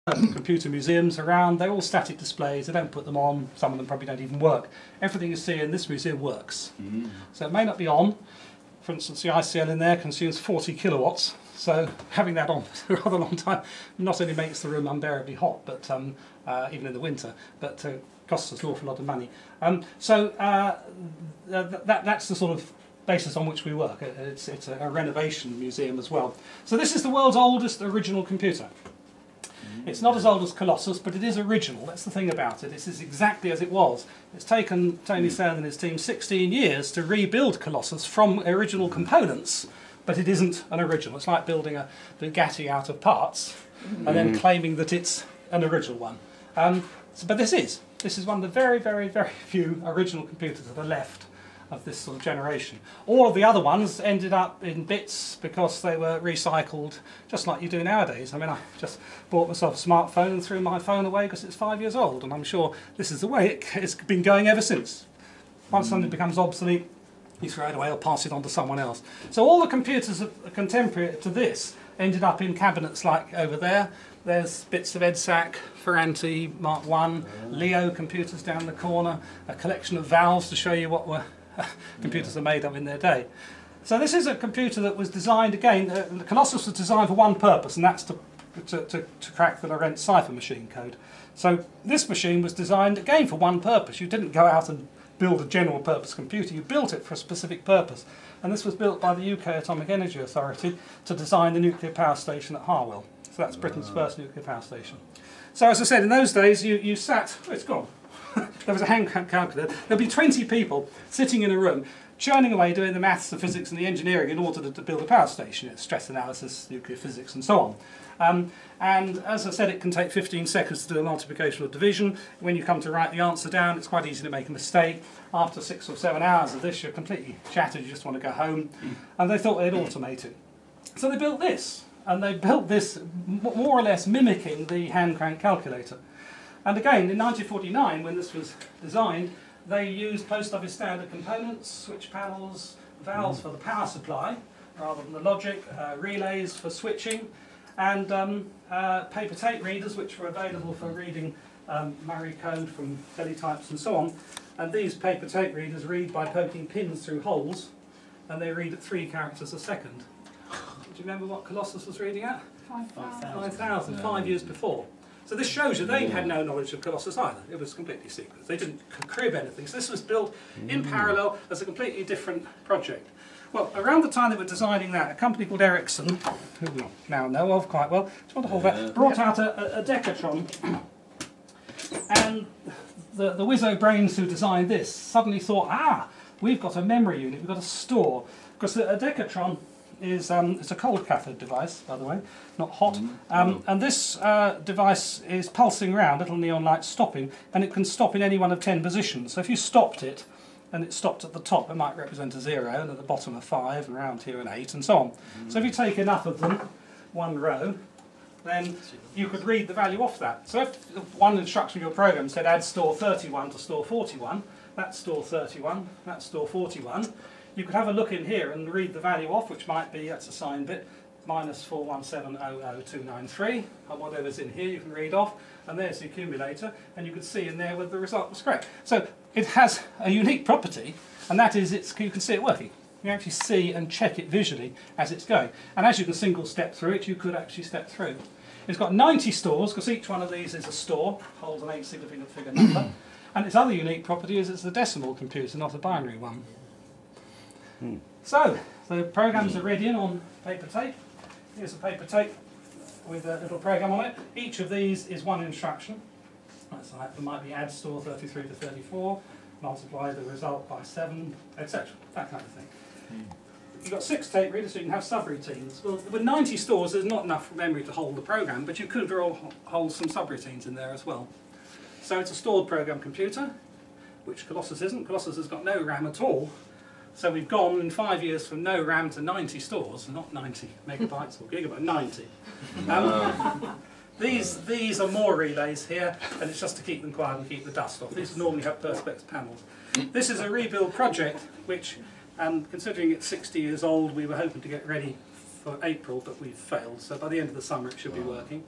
computer museums around, they're all static displays, they don't put them on, some of them probably don't even work. Everything you see in this museum works. So it may not be on. For instance, the ICL in there consumes 40 kilowatts, so having that on for a rather long time not only makes the room unbearably hot, but even in the winter, but costs us an awful lot of money. That's the sort of basis on which we work. It's a renovation museum as well. So this is the world's oldest original computer. It's not as old as Colossus, but it is original. That's the thing about it. This is exactly as it was. It's taken Tony Sand and his team 16 years to rebuild Colossus from original components, but it isn't an original. It's like building a Bugatti out of parts and then claiming that it's an original one. But this is one of the very, very, very few original computers that are left of this sort of generation. All of the other ones ended up in bits because they were recycled, just like you do nowadays. I mean, I just bought myself a smartphone and threw my phone away because it's 5 years old, and I'm sure this is the way it's been going ever since. Once something becomes obsolete, you throw it away or pass it on to someone else. So all the computers contemporary to this ended up in cabinets like over there. There's bits of EDSAC, Ferranti, Mark I, Leo computers down the corner, a collection of valves to show you what were computers are made of in their day. So this is a computer that was designed, again, the Colossus was designed for one purpose, and that's to crack the Lorentz cipher machine code. So this machine was designed, again, for one purpose. You didn't go out and build a general purpose computer, you built it for a specific purpose. And this was built by the UK Atomic Energy Authority to design the nuclear power station at Harwell. So that's Britain's first nuclear power station. So as I said, in those days you sat, oh, it's gone. There was a hand calculator. There'd be 20 people sitting in a room, churning away doing the maths, the physics and the engineering in order to build a power station. It's stress analysis, nuclear physics and so on. And as I said, it can take 15 seconds to do a multiplication or division. When you come to write the answer down, it's quite easy to make a mistake. After 6 or 7 hours of this, you're completely shattered, you just want to go home. And they thought they'd automate it. So they built this. And they built this more or less mimicking the hand crank calculator. And again, in 1949, when this was designed, they used post office standard components, switch panels, valves for the power supply, rather than the logic, relays for switching, and paper tape readers, which were available for reading Murray code from teletypes and so on. And these paper tape readers read by poking pins through holes, and they read at 3 characters a second. Do you remember what Colossus was reading at? 5,000, 5 years before. So this shows you they had no knowledge of Colossus either. It was completely secret. They didn't crib anything. So this was built in parallel as a completely different project. Well, around the time they were designing that, a company called Ericsson, who we now know of quite well, just want to hold that, brought out a Decatron. And the Wizzo brains who designed this suddenly thought, we've got a memory unit, we've got a store. Because a Decatron is it's a cold cathode device, by the way, not hot. And this device is pulsing around, little neon lights stopping, and it can stop in any one of 10 positions. So if you stopped it, and it stopped at the top, it might represent a 0, and at the bottom a 5, and around here an 8, and so on. So if you take enough of them, one row, then you could read the value off that. So if one instruction of your program said add store 31 to store 41, that's store 31, that's store 41, you could have a look in here and read the value off, which might be, that's a sign bit, minus 41700,293, and whatever's in here you can read off, and there's the accumulator, and you could see in there whether the result was correct. So it has a unique property, and that is you can see it working. You can actually see and check it visually as it's going. And as you can single step through it, you could actually step through. It's got 90 stores, because each one of these is a store, holds an 8 significant figure number, and its other unique property is it's a decimal computer, not a binary one. So, the programs are read in on paper tape. Here's a paper tape with a little program on it. Each of these is one instruction. That's like, it might be add store 33 to 34, multiply the result by 7, etc. That kind of thing. You've got 6 tape readers, so you can have subroutines. Well, with 90 stores, there's not enough memory to hold the program, but you could hold some subroutines in there as well. So it's a stored program computer, which Colossus isn't. Colossus has got no RAM at all. So we've gone in 5 years from no RAM to 90 stores, not 90 megabytes or gigabytes, 90. These are more relays here, and it's just to keep them quiet and keep the dust off. These normally have perspex panels. This is a rebuild project, which, considering it's 60 years old, we were hoping to get ready for April, but we've failed. So by the end of the summer it should be working.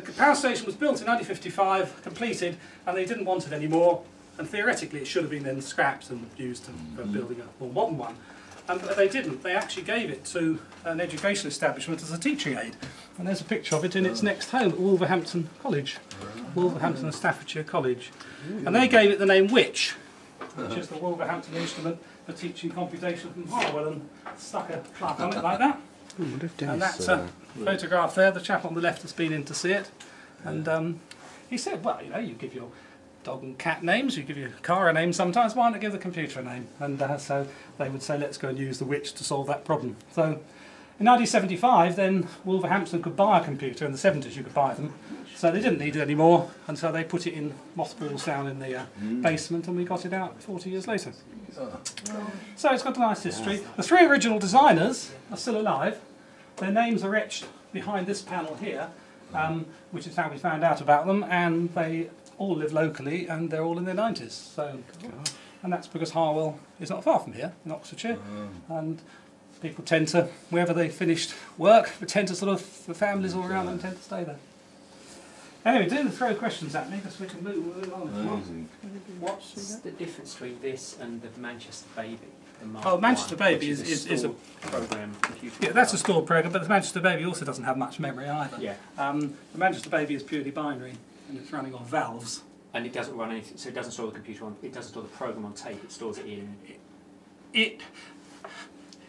the power station was built in 1955, completed, and they didn't want it anymore, and theoretically it should have been then scrapped and used for building a more modern one. But they didn't. They actually gave it to an education establishment as a teaching aid. And there's a picture of it in its next home at Wolverhampton College, Wolverhampton and Staffordshire College. And they gave it the name Which is the Wolverhampton instrument for teaching computation from Harwell, and stuck a plaque on it like that. And that's a photograph there. The chap on the left has been in to see it. And he said, well, you know, you give your dog and cat names, you give your car a name sometimes, why not give the computer a name? And so they would say, let's go and use the Which to solve that problem. So in 1975 then Wolverhampton could buy a computer. In the 70s you could buy them, so they didn't need it anymore, and so they put it in mothballs down in the basement, and we got it out 40 years later. So it's got a nice history. The three original designers are still alive. Their names are etched behind this panel here, which is how we found out about them, and they all live locally, and they're all in their 90s. So, and that's because Harwell is not far from here, in Oxfordshire, and people tend to, wherever they finished work, they tend to sort of, the families all around them tend to stay there. Anyway, do throw questions at me, because we can move on. What's the difference between this and the Manchester Baby? Oh, Manchester Baby is a program computer. Yeah, that's a stored program, but the Manchester Baby also doesn't have much memory either. Yeah. The Manchester Baby is purely binary, and it's running on valves. And it doesn't run anything, so it doesn't store the computer on, it doesn't store the program on tape, it stores it in...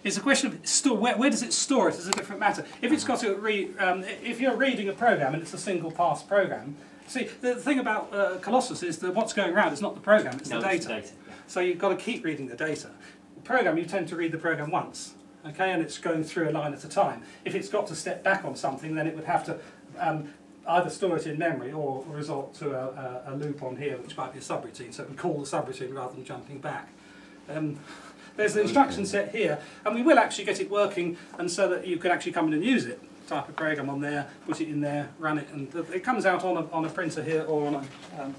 It's a question of where does it store it is a different matter. If it's got to if you're reading a program and it's a single pass program, see the thing about Colossus is that what's going around is not the program, it's the data. It's the data, yeah. So you've got to keep reading the data. The program, you tend to read the program once, okay, and it's going through a line at a time. If it's got to step back on something, then it would have to either store it in memory or resort to a loop on here, which might be a subroutine, so it would call the subroutine rather than jumping back. There's the instruction set here, and we will actually get it working, and so that you can actually come in and use it. Type a program on there, put it in there, run it, and it comes out on a printer here or on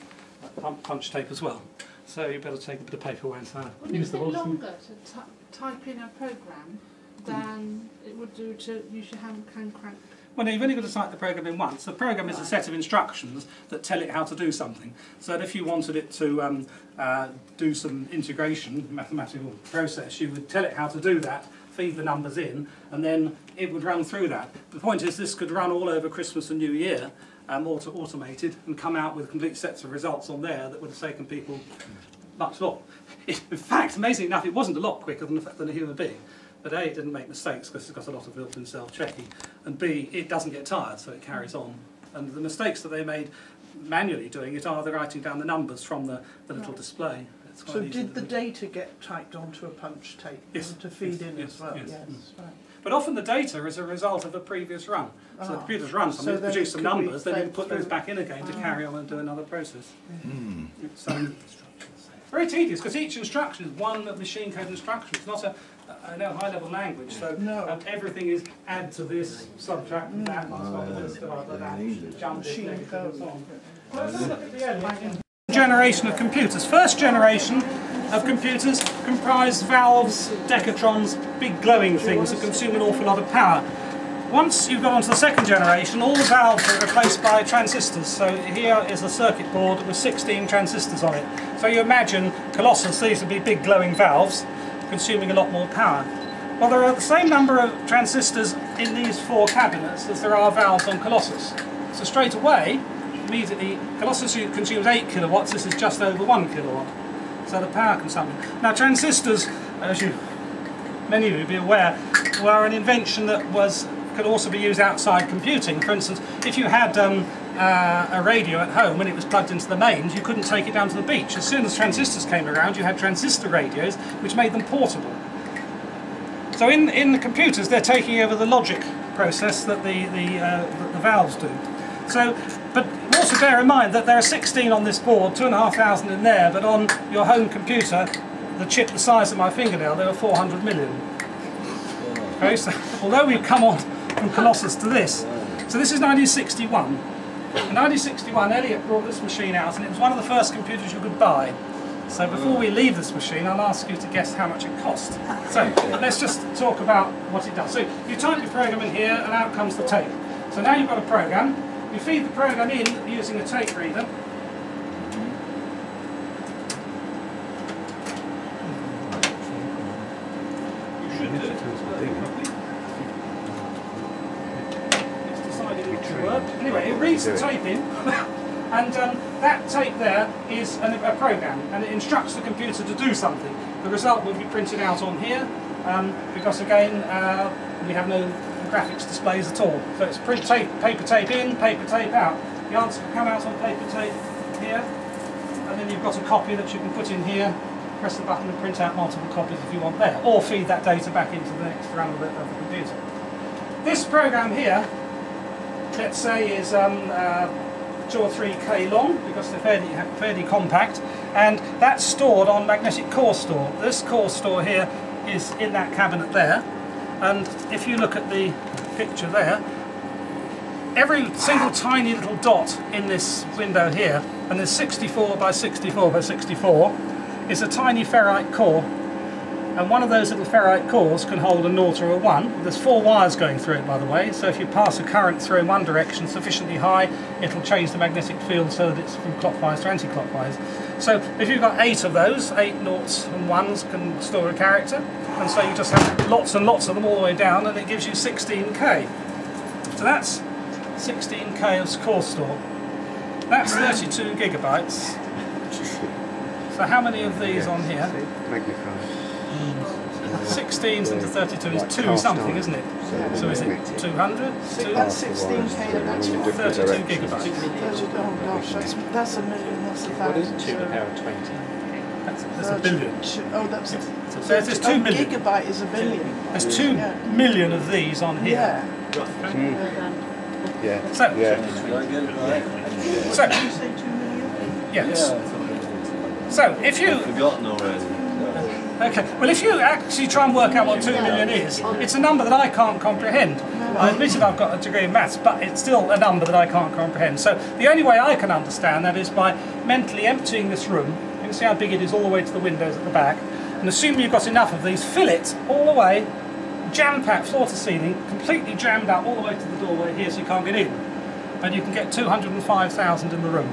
a punch tape as well. So you better take a bit of paper away and use the Wouldn't it be longer to type in a program than it would do to use your hand crank? Well, no, you've only got to type the program in once. The program is a set of instructions that tell it how to do something. So that if you wanted it to do some integration, mathematical process, you would tell it how to do that, feed the numbers in, and then it would run through that. The point is this could run all over Christmas and New Year, automated, and come out with complete sets of results on there that would have taken people much more. In fact, amazingly enough, it wasn't a lot quicker than a human being. But A, it didn't make mistakes because it's got a lot of built-in self-checking, and B, it doesn't get tired, so it carries on. And the mistakes that they made manually doing it are the writing down the numbers from the little display. So did the data get typed onto a punch tape to feed in as well? Yes. Right. But often the data is a result of a previous run. So the computer's run something, produce some numbers, then you put those back in again to carry on and do another process. It's very tedious because each instruction is one machine code instruction. It's not a high-level language, so everything is add to this, subtract that, jump it, negative, and so on. Well, let's look at the early generation of computers. First generation of computers comprised valves, decatrons, big glowing things that consume an awful lot of power. Once you've got onto the second generation, all the valves are replaced by transistors. So here is a circuit board with 16 transistors on it. So you imagine Colossus, these would be big glowing valves, consuming a lot more power. Well, there are the same number of transistors in these four cabinets as there are valves on Colossus. So straight away, immediately, Colossus consumes 8 kilowatts, this is just over 1 kilowatt. So the power consumption. Now transistors, as many of you will be aware, were an invention that could also be used outside computing. For instance, if you had a radio at home when it was plugged into the mains, you couldn't take it down to the beach. As soon as transistors came around, you had transistor radios, which made them portable. So in the computers, they're taking over the logic process that the valves do. So, but also bear in mind that there are 16 on this board, 2,500 in there, but on your home computer, the chip the size of my fingernail, there were 400 million. Okay, so although we've come on from Colossus to this, so this is 1961. In 1961, Elliot brought this machine out, and it was one of the first computers you could buy. So before we leave this machine, I'll ask you to guess how much it cost. So let's just talk about what it does. So you type your program in here, and out comes the tape. So now you've got a program. You feed the program in using a tape reader. You should do it properly. It's decided not to work. Anyway, it reads the tape in. And that tape there is a program, and it instructs the computer to do something. The result will be printed out on here, because again, we have no graphics displays at all. So it's print tape, paper tape in, paper tape out. The answer will come out on paper tape here, and then you've got a copy that you can put in here, press the button and print out multiple copies if you want there, or feed that data back into the next run of the computer. This program here, let's say, is 2 or 3K long, because they're fairly compact, and that's stored on magnetic core store. This core store here is in that cabinet there, and if you look at the picture there, every single tiny little dot in this window here, and there's 64 by 64 by 64, is a tiny ferrite core. And one of those little ferrite cores can hold a 0 or a 1. There's 4 wires going through it, by the way, so if you pass a current through in one direction sufficiently high, it'll change the magnetic field so that it's from clockwise to anti-clockwise. So if you've got 8 of those, 8 noughts and 1s can store a character, and so you just have lots and lots of them all the way down, and it gives you 16K. So that's 16K of core store. That's 32 gigabytes. So how many of these on here? 16s into 32 is 2 something, isn't it? So is it 200? That's 16K, that's 32 gigabytes. Oh gosh, that's a million, that's a thousand. What is 2 to the power of 20? That's a billion. Oh, that's a... So there's 2 million. Gigabyte is a billion. There's 2 million of these on here. Yeah. Yeah. So, Did you say 2 million? yes. So if you... Forgotten already. Okay, well if you actually try and work out what 2 million is, it's a number that I can't comprehend. I admitted I've got a degree in maths, but it's still a number that I can't comprehend. So the only way I can understand that is by mentally emptying this room. You can see how big it is all the way to the windows at the back, and assuming you've got enough of these, fill it all the way, jam-packed floor to ceiling, completely jammed out all the way to the doorway here so you can't get in. And you can get 205,000 in the room.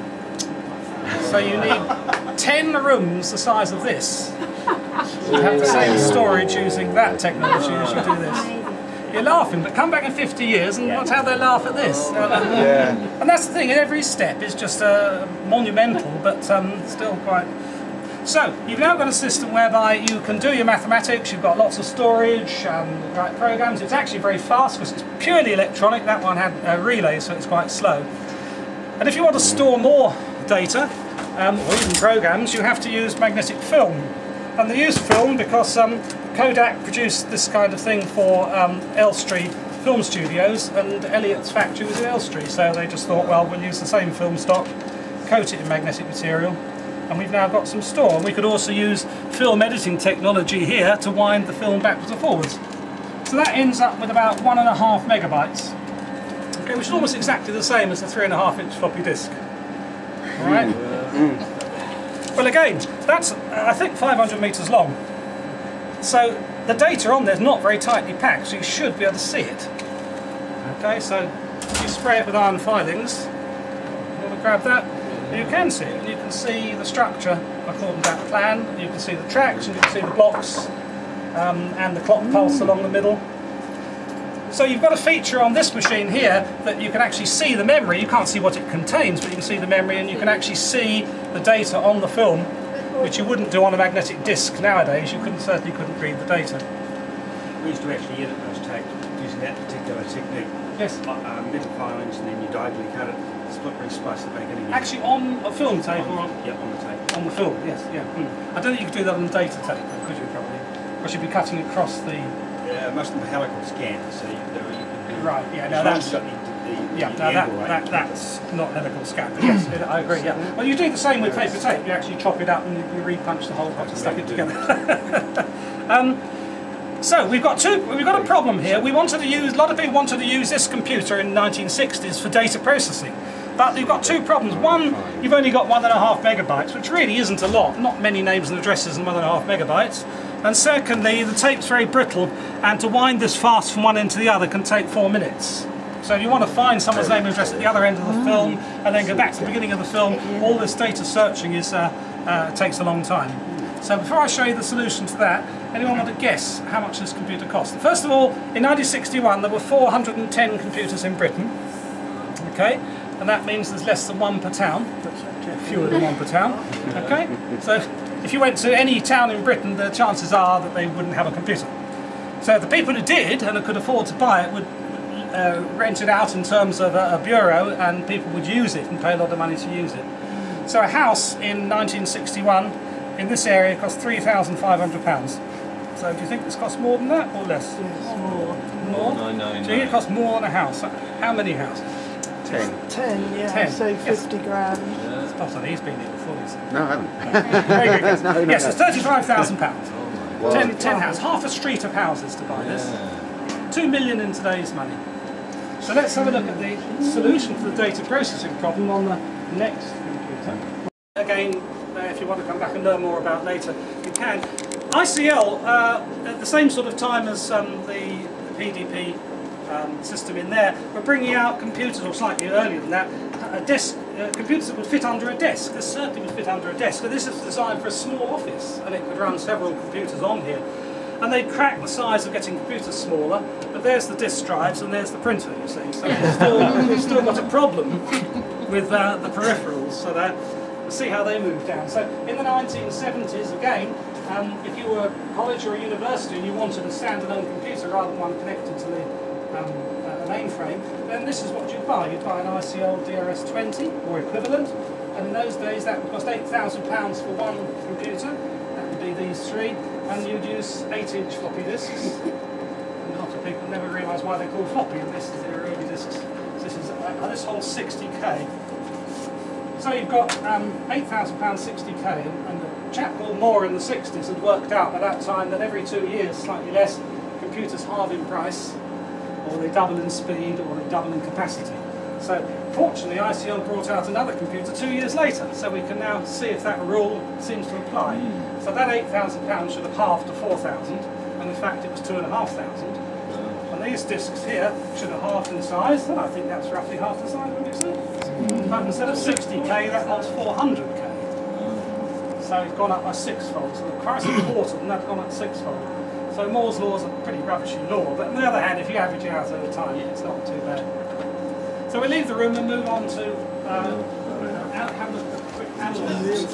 So you need 10 rooms the size of this. You have the same storage using that technology as you do this. You're laughing, but come back in 50 years and watch how they laugh at this. And that's the thing, every step is just monumental, but still quite... So, you've now got a system whereby you can do your mathematics, you've got lots of storage, right programs. It's actually very fast because it's purely electronic. That one had a relay, so it's quite slow. And if you want to store more data, or even programs, you have to use magnetic film. And they use film because Kodak produced this kind of thing for Elstree Film Studios, and Elliott's factory was in Elstree, so they just thought, well, we'll use the same film stock, coat it in magnetic material, and we've now got some store. And we could also use film editing technology here to wind the film backwards and forwards. So that ends up with about 1.5 megabytes, okay, which is almost exactly the same as the 3.5-inch floppy disk. All right. Well, again, that's, I think, 500 metres long. So the data on there is not very tightly packed, so you should be able to see it. Okay, so if you spray it with iron filings, you want to grab that, you can see it, and you can see the structure according to that plan. You can see the tracks, and you can see the blocks, and the clock pulse along the middle. So you've got a feature on this machine here that you can actually see the memory. You can't see what it contains, but you can see the memory, and you can actually see the data on the film, which you wouldn't do on a magnetic disc nowadays. You certainly couldn't read the data. We used to actually edit those tapes using that particular technique. Yes. Middle filings, and then you diagonally cut it, split ring, splice it back in again. Actually on a film tape or on? Yeah, on the tape. On the film, yes, yeah. I don't think you could do that on data tape, could you, probably? Because you'd be cutting across the... most of them are helical scans, so you can do... Right, yeah, no, that's... that's not helical scan, but yes, I agree, yeah. Well, you do the same with paper tape. You actually chop it up and you re-punch the whole lot and stuck it together. So we've got a problem here. We wanted to use, a lot of people wanted to use this computer in the 1960s for data processing. But you've got 2 problems. One, you've only got 1.5 megabytes, which really isn't a lot. Not many names and addresses in 1.5 megabytes. And secondly, the tape's very brittle, and to wind this fast from one end to the other can take 4 minutes. So if you want to find someone's name and address at the other end of the film and then go back to the beginning of the film, all this data searching is takes a long time. So before I show you the solution to that, anyone want to guess how much this computer cost? First of all, in 1961 there were 410 computers in Britain, okay, and that means there's less than one per town, fewer than one per town, okay. So if you went to any town in Britain, the chances are that they wouldn't have a computer. So the people who did and who could afford to buy it would rent it out in terms of a bureau, and people would use it and pay a lot of money to use it. So a house in 1961 in this area cost £3,500. So do you think this costs more than that or less? More. More? No. Do you think it costs more than a house? How many houses? 10. 10, yeah. 10. So 50 grand. It's spot on. He's been here before. No, I haven't. Very good guess. No, Yes, no. it's £35,000. Wow. 10 houses, half a street of houses to buy this. 2 million in today's money. So let's have a look at the solution to the data processing problem on the next computer. Again, if you want to come back and learn more about later, you can. ICL, at the same sort of time as the PDP system in there, we're bringing out computers, or slightly earlier than that, computers that would fit under a desk. This certainly would fit under a desk. So this is designed for a small office, and it could run several computers on here. And they crack the size of getting computers smaller, but there's the disk drives and there's the printer, you see. So we've still got a problem with the peripherals. So we'll see how they move down. So in the 1970s, again, if you were a college or a university and you wanted a standalone computer rather than one connected to the mainframe, then this is what you'd buy. You'd buy an ICL DRS-20 or equivalent, and in those days that would cost £8,000 for one computer. That would be these three, and you'd use 8-inch floppy disks. And a lot of people never realise why they're called floppy, and this is their early disks. So this holds 60k. So you've got £8,000 60k, and a chap called Moore in the 60s had worked out by that time that every 2 years, slightly less, computers halve in price, or they double in speed, or they double in capacity. So fortunately ICL brought out another computer 2 years later, so we can now see if that rule seems to apply. So that £8,000 should have halved to 4,000, and in fact it was 2,500. And these disks here should have halved in size, and I think that's roughly half the size, wouldn't you say? But instead of 60k, that holds 400k. So it's gone up by 6-fold. So the price of water, and that's gone up 6-fold. So Moore's law is a pretty rubbishy law, but on the other hand, if you average it out over time, it's not too bad. So we leave the room and move on to have a quick analysis.